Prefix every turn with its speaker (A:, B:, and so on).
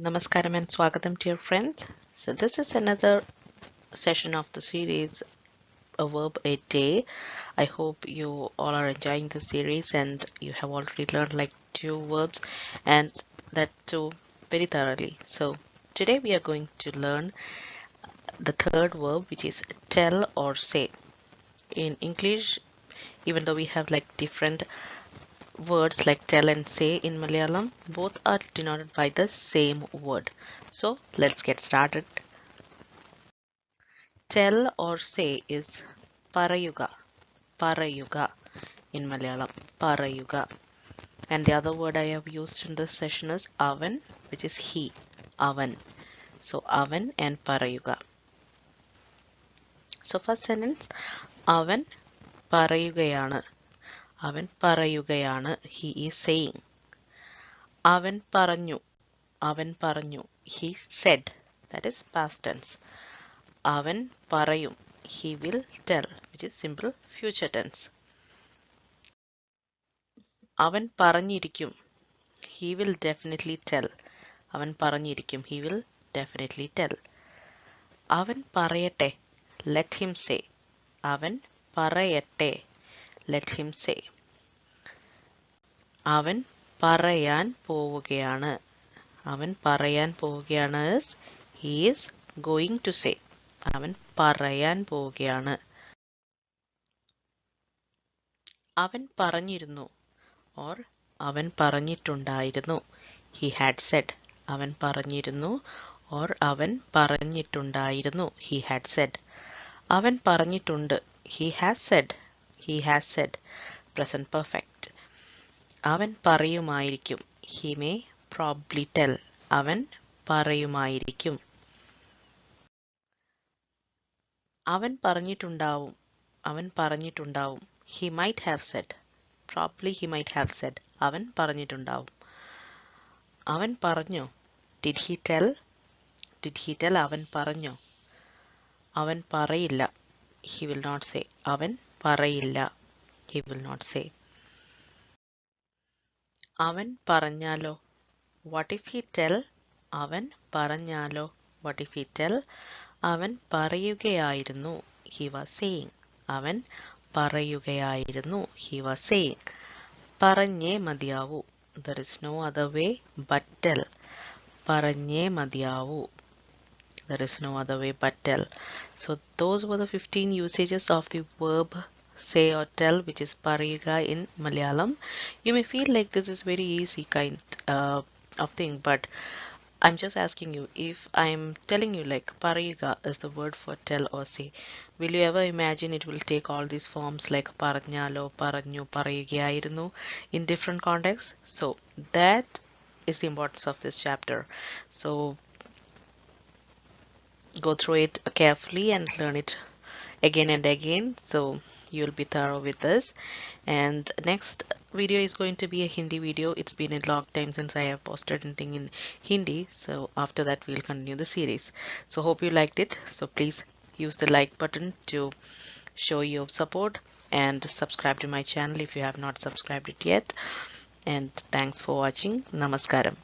A: Namaskaram and Swagatam, dear friends. So this is another session of the series, A Verb a Day. I hope you all are enjoying the series and you have already learned like 2 verbs, and that too very thoroughly. So today we are going to learn the third verb, which is tell or say. In English, even though we have like different words like tell and say in Malayalam, both are denoted by the same word. So let's get started. Tell or say is parayuga, parayuga in Malayalam, parayuga. And the other word I have used in this session is avan, which is he, avan. So avan and parayuga. So first sentence, avan parayugayana. Avan parayugayana, he is saying. Avan paranyu, avan paranyu, he said. That is past tense. Avan parayum, he will tell, which is simple future tense. Avan പറഞ്ഞിരിക്കും, he will definitely tell. Avan പറഞ്ഞിരിക്കും, he will definitely tell. Avan പറയട്ടെ, let him say. Avan പറയട്ടെ, let him say. അവൻ പറയാൻ പോവുകയാണ്. അവൻ പറയാൻ പോവുകയാണ് is he is going to say. അവൻ പറയാൻ പോവുകയാണ്. അവൻ പറഞ്ഞിരുന്നു or അവൻ പറഞ്ഞിട്ടുണ്ടായിരുന്നു. He had said. അവൻ പറഞ്ഞിരുന്നു or അവൻ പറഞ്ഞിട്ടുണ്ടായിരുന്നു. He had said. അവൻ പറഞ്ഞിട്ടുണ്ട്. He has said. He has said. Present perfect. അവൻ പറയുമായിരിക്കും. He may probably tell. അവൻ പറയുമായിരിക്കും. അവൻ പറഞ്ഞിട്ടുണ്ടാവും. അവൻ പറഞ്ഞിട്ടുണ്ടാവും. He might have said. Probably he might have said. അവൻ പറഞ്ഞിട്ടുണ്ടാവും. അവൻ പറഞ്ഞോ? Did he tell? Did he tell? അവൻ പറഞ്ഞോ? അവൻ പറയില്ല. He will not say. അവൻ പറയില്ല. He will not say. അവൻ പറഞ്ഞാലോ? What if he tell? അവൻ പറഞ്ഞാലോ? What if he tell? അവൻ പറയുകയായിരുന്നു. He was saying. അവൻ പറയുകയായിരുന്നു. He was saying. പറഞ്ഞേ മതിയാവൂ. There is no other way but tell. പറഞ്ഞേ മതിയാവൂ. There is no other way but tell. So those were the 15 usages of the verb say or tell, which is parayuga in Malayalam. You may feel like this is very easy kind of thing, but I'm just asking you, if I'm telling you like parayuga is the word for tell or say, will you ever imagine it will take all these forms like paranjalo, paranju, parayugayirunnu in different contexts? So that is the importance of this chapter. So go through it carefully and learn it again and again, so you'll be thorough with this. And next video is going to be a Hindi video. It's been a long time since I have posted anything in Hindi, so after that we'll continue the series. So hope you liked it. So please use the like button to show your support and subscribe to my channel if you have not subscribed it yet. And thanks for watching. Namaskaram.